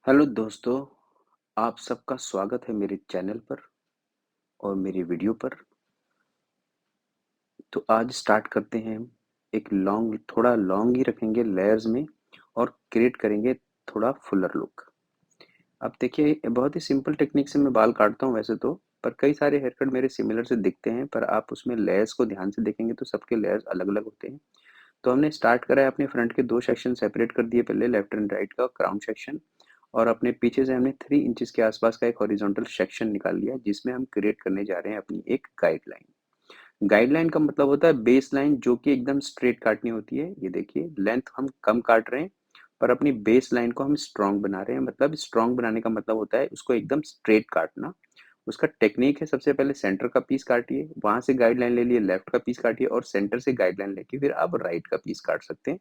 Hello दोस्तों, आप सबका स्वागत है मेरे चैनल पर और मेरी वीडियो पर। तो आज स्टार्ट करते हैं हम। एक थोड़ा लॉन्ग ही रखेंगे लेयर्स में और क्रिएट करेंगे थोड़ा फुलर लुक। अब देखिए, बहुत ही सिंपल टेक्निक से मैं बाल काटता हूँ वैसे तो, पर कई सारे हेयर कट मेरे सिमिलर से दिखते हैं, पर आप उसमें लेयर्स को ध्यान से देखेंगे तो सबके लेयर्स अलग अलग होते हैं। तो हमने स्टार्ट करा है, अपने फ्रंट के दो सेक्शन सेपरेट कर दिए, पहले लेफ्ट एंड राइट का क्राउन सेक्शन, और अपने पीछे से हमने 3 इंचेस के आसपास का एक हॉरिजॉन्टल सेक्शन निकाल लिया, जिसमें हम क्रिएट करने जा रहे हैं अपनी एक गाइडलाइन। गाइडलाइन का मतलब होता है बेस लाइन, जो कि एकदम स्ट्रेट काटनी होती है। ये देखिए, लेंथ हम कम काट रहे हैं, पर अपनी बेस लाइन को हम स्ट्रॉन्ग बना रहे हैं। मतलब स्ट्रॉन्ग बनाने का मतलब होता है उसको एकदम स्ट्रेट काटना। उसका टेक्निक है, सबसे पहले सेंटर का पीस काटिए, वहां से गाइडलाइन ले लिए, लेफ्ट का पीस काटिए और सेंटर से गाइडलाइन लेके फिर आप राइट का पीस काट सकते हैं,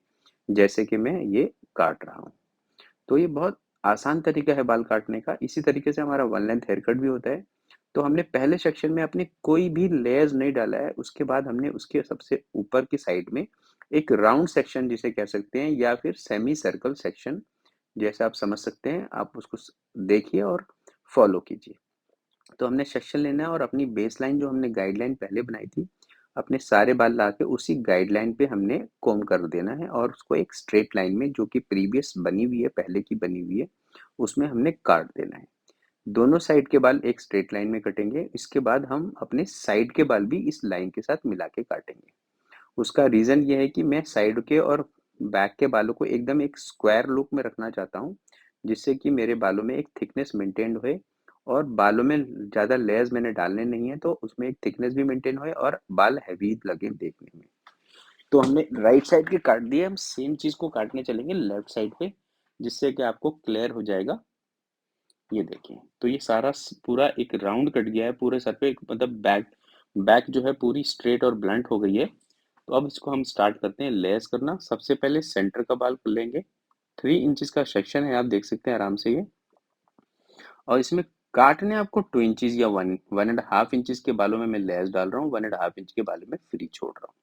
जैसे कि मैं ये काट रहा हूँ। तो ये बहुत आसान तरीका है बाल काटने का। इसी तरीके से हमारा वन लेंथ हेयर कट भी होता है। तो हमने पहले सेक्शन में अपने कोई भी लेयर्स नहीं डाला है, उसके बाद हमने उसके सबसे ऊपर की साइड में एक राउंड सेक्शन जिसे कह सकते हैं, या फिर सेमी सर्कल सेक्शन, जैसे आप समझ सकते हैं, आप उसको देखिए और फॉलो कीजिए। तो हमने सेक्शन लेना है और अपनी बेस लाइन जो हमने गाइडलाइन पहले बनाई थी, अपने सारे बाल ला के उसी गाइडलाइन पे हमने कोम कर देना है, और उसको एक स्ट्रेट लाइन में, जो कि प्रीवियस बनी हुई है, पहले की बनी हुई है, उसमें हमने काट देना है। दोनों साइड के बाल एक स्ट्रेट लाइन में कटेंगे। इसके बाद हम अपने साइड के बाल भी इस लाइन के साथ मिला के काटेंगे। उसका रीज़न ये है कि मैं साइड के और बैक के बालों को एकदम एक स्क्वायर लुक में रखना चाहता हूँ, जिससे कि मेरे बालों में एक थिकनेस मेंटेन होए, और बालों में ज़्यादा लेयर्स मैंने डालने नहीं है, तो उसमें एक थिकनेस भी मेंटेन होए और बाल हैवी लगे देखने में। तो हमने राइट साइड के काट दिए, हम सेम चीज़ को काटने चलेंगे लेफ्ट साइड पे, जिससे कि आपको क्लियर हो जाएगा। ये देखिए, तो ये सारा पूरा एक राउंड कट गया है पूरे सर पे, मतलब बैक बैक जो है पूरी स्ट्रेट और ब्लंट हो गई है। तो अब इसको हम स्टार्ट करते हैं लेस करना। सबसे पहले सेंटर का बाल लेंगे। 3 इंचेस का सेक्शन है, आप देख सकते हैं आराम से ये। और इसमें काटने आपको 2 इंचेस या 1.5 इंचेस के बालों में मैं लेस डाल रहा हूँ, 1.5 इंच के बालों में फ्री छोड़ रहा हूँ।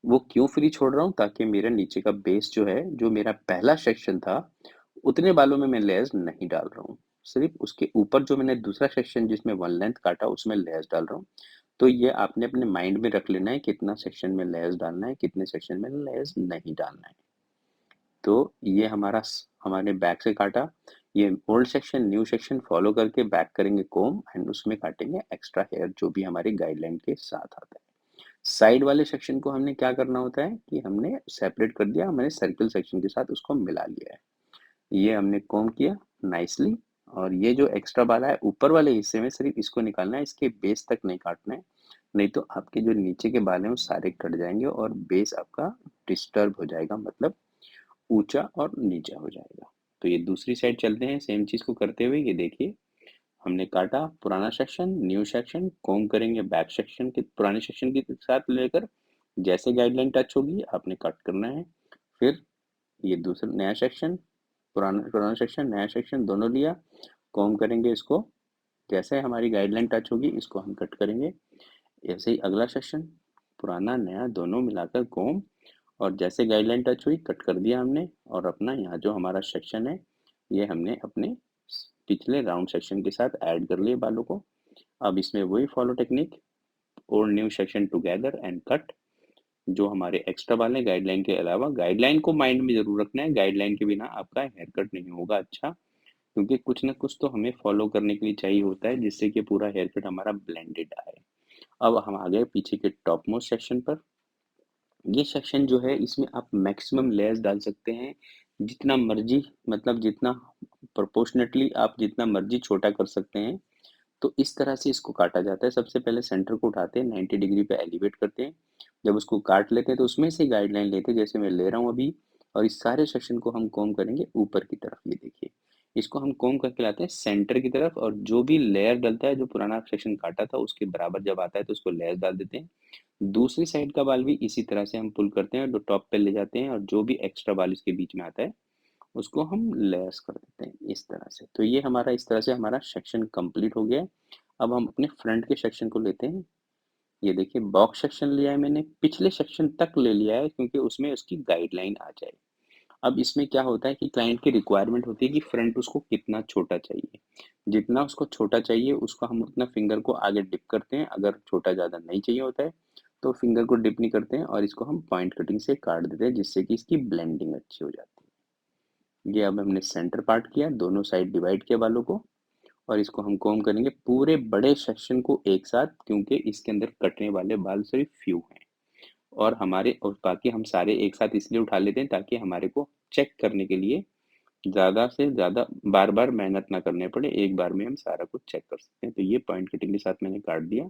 वो क्यों फ्री छोड़ रहा हूँ? ताकि मेरा नीचे का बेस जो है, जो मेरा पहला सेक्शन था, उतने बालों में मैं लेस नहीं डाल रहा हूँ। सिर्फ उसके ऊपर जो मैंने दूसरा सेक्शन जिसमें वन लेंथ काटा, उसमें लेस डाल रहा हूँ। तो ये आपने अपने माइंड में रख लेना है, कितना सेक्शन में लेस डालना है, कितने सेक्शन में लेस नहीं डालना है। तो ये हमारे बैक से काटा। ये old section new section follow करके बैक करेंगे कोम, एंड उसमें काटेंगे एक्स्ट्रा हेयर जो भी हमारी गाइडलाइन के साथ आता है। साइड वाले सेक्शन को हमने क्या करना होता है कि हमने सेपरेट कर दिया, हमने सर्कल सेक्शन के साथ उसको मिला लिया है। ये हमने कॉम्ब किया नाइसली। और ये जो एक्स्ट्रा बाल है ऊपर वाले हिस्से में, सिर्फ इसको निकालना है, इसके बेस तक नहीं काटना है। नहीं तो आपके जो नीचे के बाल हैं वो सारे कट जाएंगे और बेस आपका डिस्टर्ब हो जाएगा, मतलब ऊंचा और नीचा हो जाएगा। तो ये दूसरी साइड चलते हैं सेम चीज को करते हुए। ये देखिए, हमने काटा पुराना सेक्शन, न्यू सेक्शन, कॉम्ब करेंगे बैक सेक्शन के पुराने सेक्शन के साथ लेकर, जैसे गाइडलाइन टच होगी आपने कट करना है। फिर ये दूसरा नया सेक्शन, पुराना पुराना सेक्शन नया सेक्शन दोनों लिया, कॉम्ब करेंगे इसको, जैसे हमारी गाइडलाइन टच होगी इसको हम कट करेंगे। ऐसे ही अगला सेक्शन, पुराना नया दोनों मिलाकर कॉम्ब, और जैसे गाइडलाइन टच हुई कट कर दिया हमने। और अपना यहाँ जो हमारा सेक्शन है, ये हमने अपने पिछले राउंड सेक्शन के साथ ऐड कर लिए बालों को। अब इसमें वही फॉलो टेक्निक, और new section together and cut. जो हमारे एक्स्ट्रा बाल हैं गाइडलाइन के अलावा, गाइडलाइन को माइंड में जरूर रखना है, गाइडलाइन के बिना आपका हेयर कट नहीं होगा अच्छा, क्योंकि कुछ ना कुछ तो हमें फॉलो करने के लिए चाहिए होता है, जिससे कि पूरा हेयर कट हमारा ब्लेंडेड आए। अब हम आ गए पीछे के टॉप मोस्ट सेक्शन पर। ये सेक्शन जो है, इसमें आप मैक्सिमम लेयर्स डाल सकते हैं जितना मर्जी, मतलब जितना प्रोपोर्शनेटली आप जितना मर्जी छोटा कर सकते हैं। तो इस तरह से इसको काटा जाता है। सबसे पहले सेंटर को उठाते हैं, 90 डिग्री पे एलिवेट करते हैं। जब उसको काट लेते हैं तो उसमें से गाइडलाइन लेते हैं, जैसे मैं ले रहा हूँ अभी। और इस सारे सेक्शन को हम कोम करेंगे ऊपर की तरफ। ये देखिए, इसको हम कोम करके लाते हैं सेंटर की तरफ, और जो भी लेयर डलता है, जो पुराना सेक्शन काटा था उसके बराबर जब आता है तो उसको लेयर डाल देते हैं। दूसरी साइड का बाल भी इसी तरह से हम पुल करते हैं, जो टॉप पे ले जाते हैं, और जो भी एक्स्ट्रा बाल इसके बीच में आता है उसको हम लेयर्स कर देते हैं इस तरह से। तो ये हमारा इस तरह से हमारा सेक्शन कंप्लीट हो गया है। अब हम अपने फ्रंट के सेक्शन को लेते हैं। ये देखिए, बॉक्स सेक्शन लिया है मैंने, पिछले सेक्शन तक ले लिया है क्योंकि उसमें उसकी गाइडलाइन आ जाए। अब इसमें क्या होता है कि क्लाइंट की रिक्वायरमेंट होती है कि फ्रंट उसको कितना छोटा चाहिए। जितना उसको छोटा चाहिए उसको हम उतना फिंगर को आगे डिप करते हैं। अगर छोटा ज़्यादा नहीं चाहिए होता है तो फिंगर को डिप नहीं करते हैं और इसको हम पॉइंट कटिंग से काट देते हैं, जिससे कि इसकी ब्लेंडिंग अच्छी हो जाती है। ये अब हमने सेंटर पार्ट किया, दोनों साइड डिवाइड किया बालों को, और इसको हम कॉम्ब करेंगे पूरे बड़े सेक्शन को एक साथ, क्योंकि इसके अंदर कटने वाले बाल सिर्फ फ्यू हैं। और हमारे और बाकी हम सारे एक साथ इसलिए उठा लेते हैं ताकि हमारे को चेक करने के लिए ज़्यादा से ज़्यादा बार बार मेहनत ना करने पड़े, एक बार में हम सारा कुछ चेक कर सकते हैं। तो ये पॉइंट कटिंग के साथ मैंने काट दिया।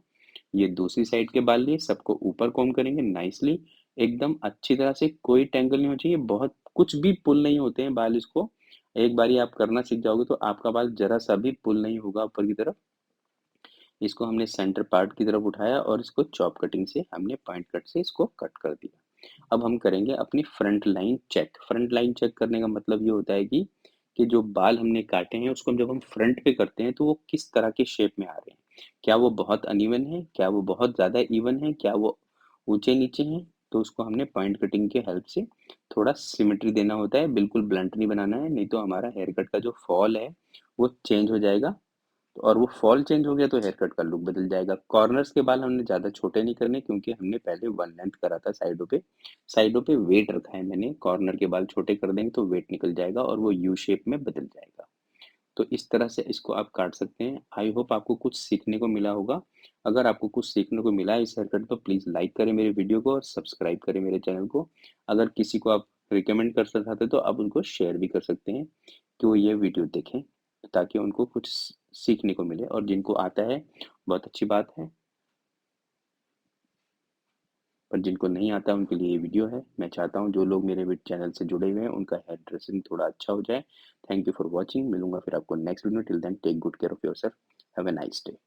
ये दूसरी साइड के बाल लिए सबको ऊपर कॉम्ब करेंगे नाइसली, एकदम अच्छी तरह से, कोई टेंगल नहीं होना चाहिए, बहुत कुछ भी पुल नहीं होते हैं बाल। इसको एक बार आप करना सीख जाओगे तो आपका बाल जरा सा भी पुल नहीं होगा ऊपर की तरफ। इसको हमने सेंटर पार्ट की तरफ उठाया और इसको चॉप कटिंग से हमने पॉइंट कट से इसको कट कर दिया। अब हम करेंगे अपनी front line check. Front line check करने का मतलब ये होता है कि जो बाल हमने काटे हैं उसको जब हम फ्रंट पे करते हैं तो वो किस तरह के शेप में आ रहे हैं। क्या वो बहुत अनइवन है, क्या वो बहुत ज़्यादा इवन है, क्या वो ऊंचे नीचे हैं। तो उसको हमने पॉइंट कटिंग के हेल्प से थोड़ा सिमेट्री देना होता है, बिल्कुल ब्लंट नहीं बनाना है, नहीं तो हमारा हेयर कट का जो फॉल है वो चेंज हो जाएगा। और वो फॉल चेंज हो गया तो हेयर कट का लुक बदल जाएगा। कॉर्नर्स के बाल हमने ज़्यादा छोटे नहीं करने, क्योंकि हमने पहले वन लेंथ करा था साइडों पे। साइडों पे वेट रखा है मैंने, कॉर्नर के बाल छोटे कर देंगे तो वेट निकल जाएगा और वो यू शेप में बदल जाएगा। तो इस तरह से इसको आप काट सकते हैं। आई होप आपको कुछ सीखने को मिला होगा। अगर आपको कुछ सीखने को मिला है इस हेयर कट तो प्लीज़ लाइक करें मेरे वीडियो को और सब्सक्राइब करें मेरे चैनल को। अगर किसी को आप रिकमेंड कर चाहते तो आप उनको शेयर भी कर सकते हैं कि वो ये वीडियो देखें, ताकि उनको कुछ सीखने को मिले। और जिनको आता है बहुत अच्छी बात है, पर जिनको नहीं आता उनके लिए ये वीडियो है। मैं चाहता हूँ जो लोग मेरे चैनल से जुड़े हुए हैं उनका हेयर ड्रेसिंग थोड़ा अच्छा हो जाए। Thank you for watching. मिलूंगा फिर आपको next video. Till then take good care of yourself. Have a nice day.